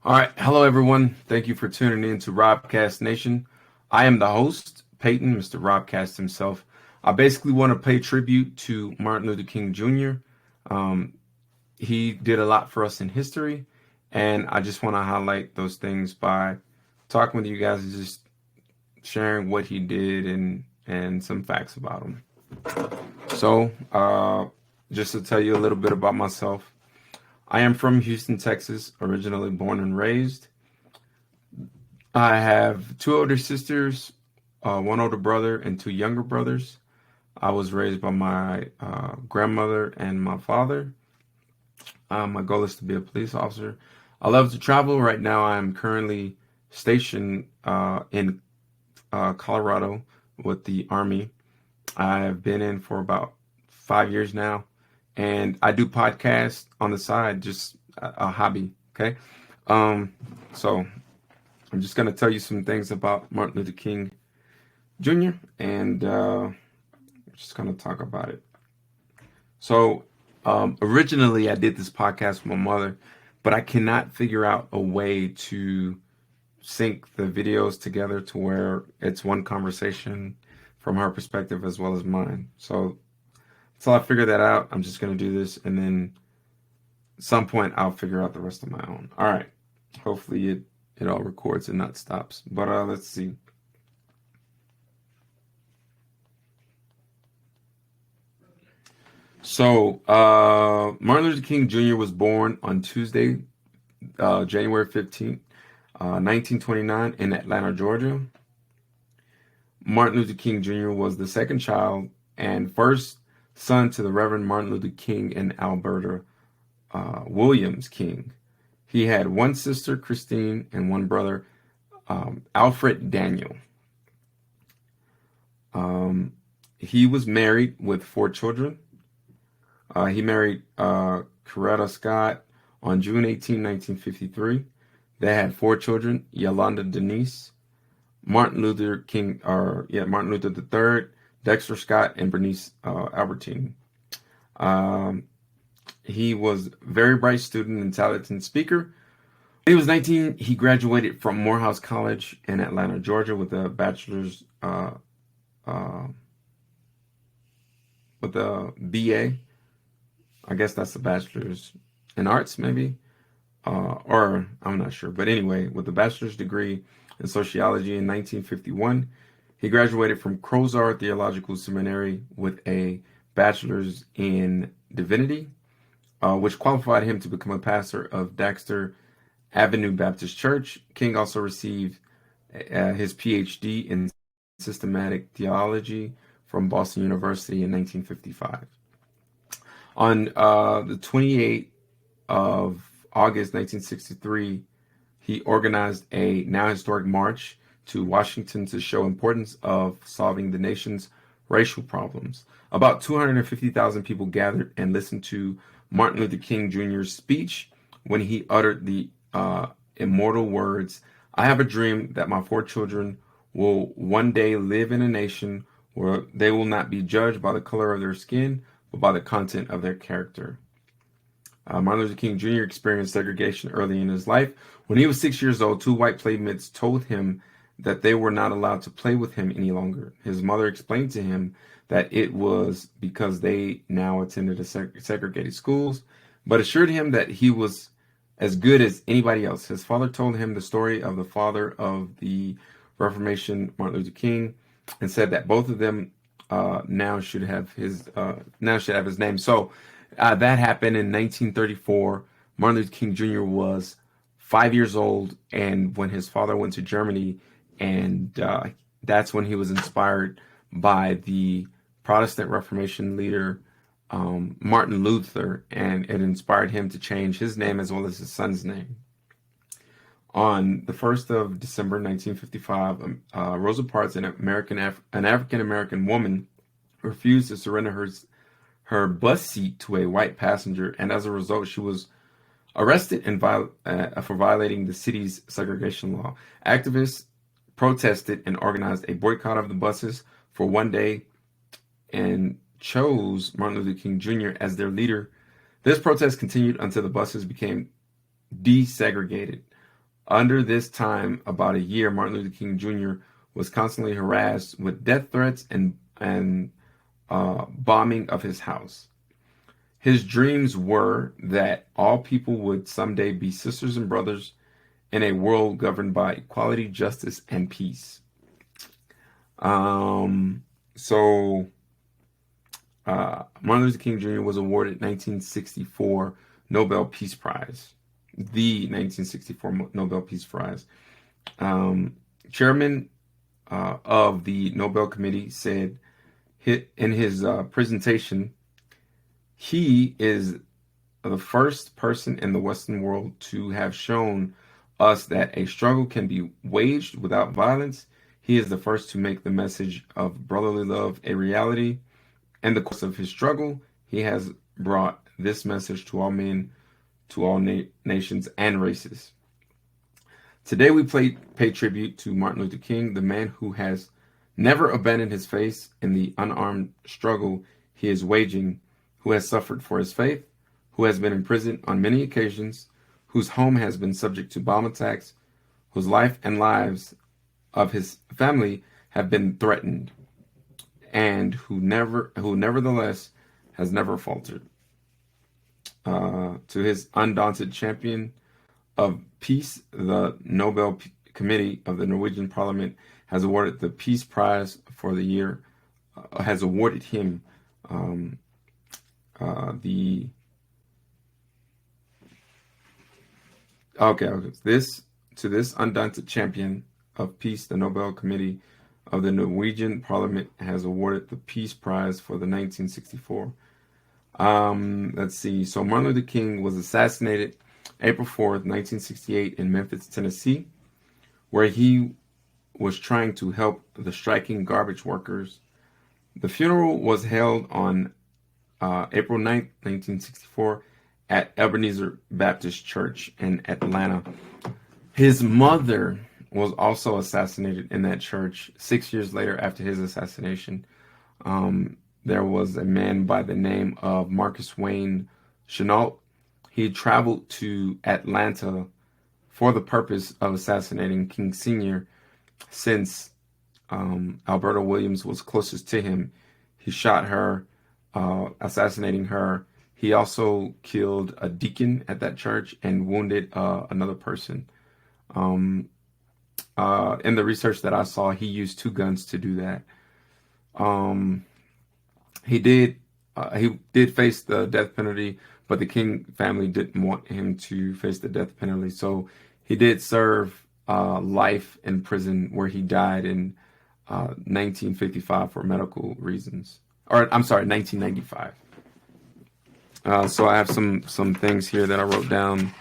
All right. Hello, everyone. Thank you for tuning in to Robcast Nation. I am the host, Peyton, Mr. Robcast himself. I basically want to pay tribute to Martin Luther King Jr. He did a lot for us in history, and I just want to highlight those things by talking with you guys and just sharing what he did and some facts about him. So, just to tell you a little bit about myself, I am from Houston, Texas, originally born and raised. I have two older sisters, one older brother, and two younger brothers. I was raised by my grandmother and my father. My goal is to be a police officer. I love to travel. Right now, I'm currently stationed in Colorado with the Army. I've been in for about 5 years now, and I do podcasts on the side, just a hobby. Okay, so I'm just gonna tell you some things about Martin Luther King Jr. and just gonna talk about it. So, originally I did this podcast with my mother, but I cannot figure out a way to sync the videos together to where it's one conversation from her perspective as well as mine. So until I figure that out, I'm just gonna do this, and then at some point I'll figure out the rest of my own. All right. Hopefully it all records and not stops. But let's see. So, Martin Luther King Jr. was born on Tuesday, January 15th, 1929, in Atlanta, Georgia. Martin Luther King Jr. was the second child and first son to the Reverend Martin Luther King and Alberta Williams King. He had one sister, Christine, and one brother, Alfred Daniel. He was married with four children. He married Coretta Scott on June 18, 1953. They had four children: Yolanda Denise, Martin Luther III, Dexter Scott, and Bernice Albertine. He was a very bright student and talented speaker. When he was 19, he graduated from Morehouse College in Atlanta, Georgia, with a bachelor's, with a BA. I guess that's a bachelor's in arts, maybe, or I'm not sure. But anyway, with a bachelor's degree in sociology in 1951, he graduated from Crozar Theological Seminary with a bachelor's in divinity, which qualified him to become a pastor of Dexter Avenue Baptist Church. King also received his PhD in systematic theology from Boston University in 1955. On the 28th of August 1963, he organized a now historic march to Washington to show importance of solving the nation's racial problems. About 250,000 people gathered and listened to Martin Luther King Jr.'s speech when he uttered the immortal words, "I have a dream that my four children will one day live in a nation where they will not be judged by the color of their skin, but by the content of their character." Martin Luther King Jr. experienced segregation early in his life. When he was 6 years old, two white playmates told him that they were not allowed to play with him any longer. His mother explained to him that it was because they now attended segregated schools, but assured him that he was as good as anybody else. His father told him the story of the father of the Reformation, Martin Luther King, and said that both of them now should have his name. So that happened in 1934. Martin Luther King Jr. was 5 years old, and when his father went to Germany, and that's when he was inspired by the Protestant Reformation leader Martin Luther, and it inspired him to change his name as well as his son's name. On the 1st of December 1955, Rosa Parks, an African-American woman, refused to surrender her bus seat to a white passenger, and as a result, she was arrested for violating the city's segregation law. Activists protested and organized a boycott of the buses for one day and chose Martin Luther King Jr. as their leader. This protest continued until the buses became desegregated. Under this time, about a year, Martin Luther King Jr. was constantly harassed with death threats and bombing of his house. His dreams were that all people would someday be sisters and brothers in a world governed by equality, justice, and peace. So Martin Luther King Jr. was awarded 1964 Nobel Peace Prize, the 1964 Nobel Peace Prize. Chairman of the Nobel Committee said in his presentation, he is the first person in the Western world to have shown us that a struggle can be waged without violence. He is the first to make the message of brotherly love a reality. In the course of his struggle, he has brought this message to all men, to all nations and races. Today we pay tribute to Martin Luther King, the man who has never abandoned his faith in the unarmed struggle he is waging, who has suffered for his faith, who has been imprisoned on many occasions, whose home has been subject to bomb attacks, whose life and lives of his family have been threatened, and who nevertheless has never faltered. To his undaunted champion of peace, the Nobel Committee of the Norwegian Parliament has awarded the Peace Prize for the year. Has awarded him this undaunted champion of peace, the Nobel Committee of the Norwegian Parliament has awarded the Peace Prize for the 1964. Let's see. So Martin Luther King was assassinated April 4th, 1968 in Memphis, Tennessee, where he was trying to help the striking garbage workers. The funeral was held on April 9th, 1964 at Ebenezer Baptist Church in Atlanta. His mother was also assassinated in that church 6 years later after his assassination. There was a man by the name of Marcus Wayne Chenault. He traveled to Atlanta for the purpose of assassinating King Sr. Since Alberta Williams was closest to him, he shot her, assassinating her. He also killed a deacon at that church and wounded another person. In the research that I saw, he used 2 guns to do that. He did face the death penalty, but the King family didn't want him to face the death penalty. So he did serve life in prison, where he died in 1955 for medical reasons. Or I'm sorry, 1995. So I have some things here that I wrote down.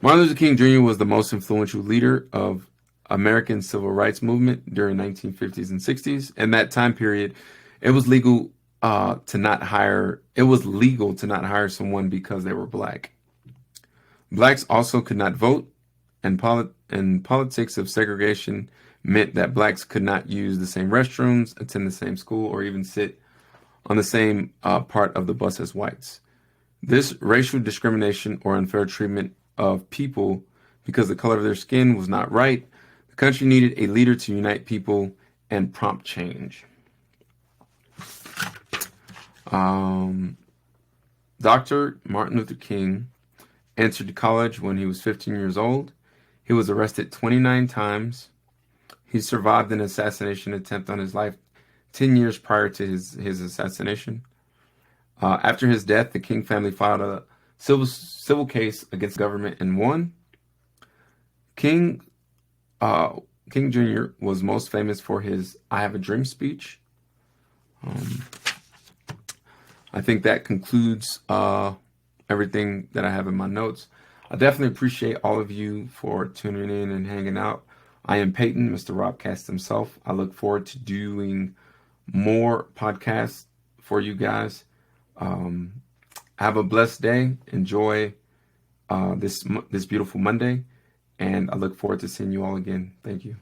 Martin Luther King Jr. was the most influential leader of American civil rights movement during 1950s and 60s. In that time period, it was legal to not hire someone because they were black. Blacks also could not vote, and politics of segregation meant that blacks could not use the same restrooms, attend the same school, or even sit on the same part of the bus as whites. This racial discrimination or unfair treatment of people because the color of their skin was not right. The country needed a leader to unite people and prompt change. Dr. Martin Luther King entered college when he was 15 years old. He was arrested 29 times. He survived an assassination attempt on his life 10 years prior to his assassination. After his death, the King family filed a civil case against the government and won. King Jr. was most famous for his "I Have a Dream" speech. I think that concludes everything that I have in my notes. I definitely appreciate all of you for tuning in and hanging out. I am Peyton, Mr. Robcast himself. I look forward to doing more podcasts for you guys. Have a blessed day. Enjoy this beautiful Monday, and I look forward to seeing you all again. Thank you.